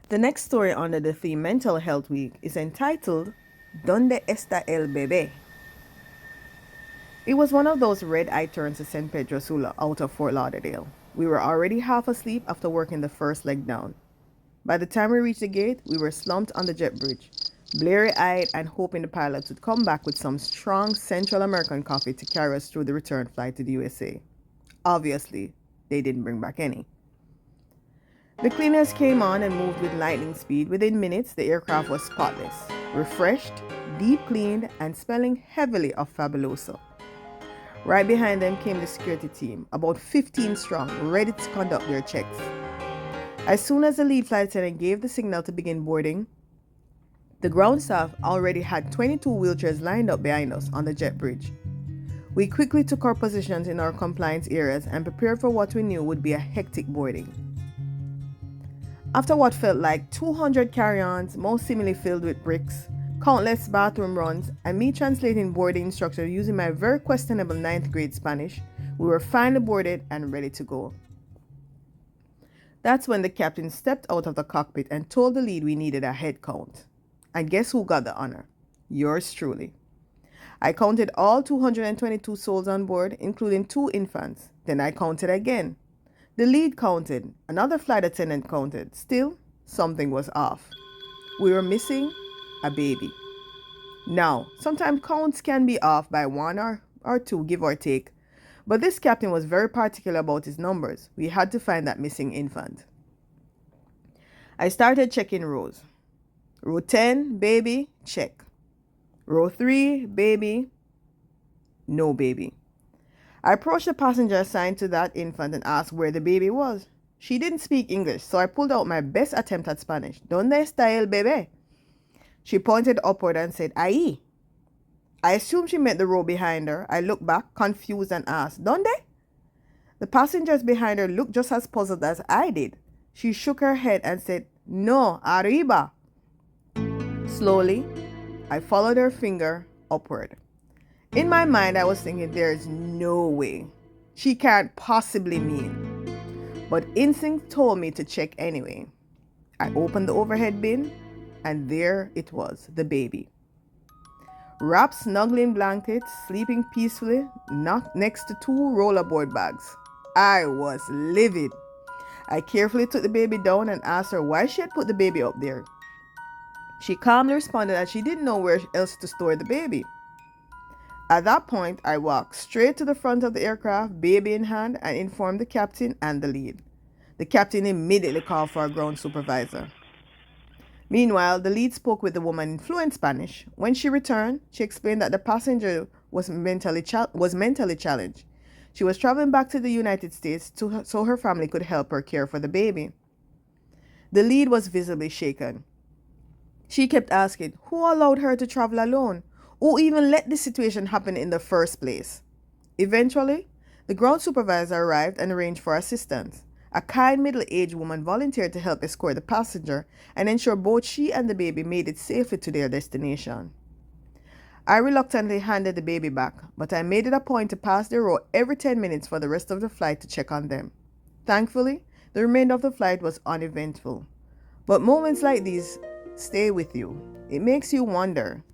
The next story under the theme Mental Health Week is entitled Donde está el bebé? It was one of those red-eye turns to San Pedro Sula out of Fort Lauderdale. We were already half asleep after working the first leg down. By the time we reached the gate, we were slumped on the jet bridge, bleary-eyed and hoping the pilots would come back with some strong Central American coffee to carry us through the return flight to the USA. Obviously, they didn't bring back any. The cleaners came on and moved with lightning speed. Within minutes, the aircraft was spotless, refreshed, deep cleaned, and smelling heavily of Fabuloso. Right behind them came the security team, about 15 strong, ready to conduct their checks. As soon as the lead flight attendant gave the signal to begin boarding, the ground staff already had 22 wheelchairs lined up behind us on the jet bridge. We quickly took our positions in our compliance areas and prepared for what we knew would be a hectic boarding. After what felt like 200 carry-ons, most seemingly filled with bricks, countless bathroom runs, and me translating boarding instructions using my very questionable 9th grade Spanish, we were finally boarded and ready to go. That's when the captain stepped out of the cockpit and told the lead we needed a head count. And guess who got the honor? Yours truly. I counted all 222 souls on board, including 2 infants. Then I counted again. The lead counted, another flight attendant counted. Still, something was off. We were missing a baby. Now, sometimes counts can be off by 1 or 2, give or take, but this captain was very particular about his numbers. We had to find that missing infant. I started checking rows. Row 10, baby, check. Row 3, baby, no baby. I approached the passenger assigned to that infant and asked where the baby was. She didn't speak English, so I pulled out my best attempt at Spanish. ¿Dónde está el bebé? She pointed upward and said, ahí. I assumed she meant the row behind her. I looked back, confused, and asked, ¿Dónde? The passengers behind her looked just as puzzled as I did. She shook her head and said, no, arriba. Slowly, I followed her finger upward. In my mind, I was thinking, there's no way. She can't possibly mean. But instinct told me to check anyway. I opened the overhead bin, and there it was, the baby. Wrapped snugly in blankets, sleeping peacefully, not next to 2 rollerboard bags. I was livid. I carefully took the baby down and asked her why she had put the baby up there. She calmly responded that she didn't know where else to store the baby. At that point, I walked straight to the front of the aircraft, baby in hand, and informed the captain and the lead. The captain immediately called for a ground supervisor. Meanwhile, the lead spoke with the woman in fluent Spanish. When she returned, she explained that the passenger was mentally challenged. She was traveling back to the United States so her family could help her care for the baby. The lead was visibly shaken. She kept asking, who allowed her to travel alone? Who even let this situation happen in the first place? Eventually, the ground supervisor arrived and arranged for assistance. A kind middle-aged woman volunteered to help escort the passenger and ensure both she and the baby made it safely to their destination. I reluctantly handed the baby back, but I made it a point to pass the row every 10 minutes for the rest of the flight to check on them. Thankfully, the remainder of the flight was uneventful. But moments like these stay with you. It makes you wonder,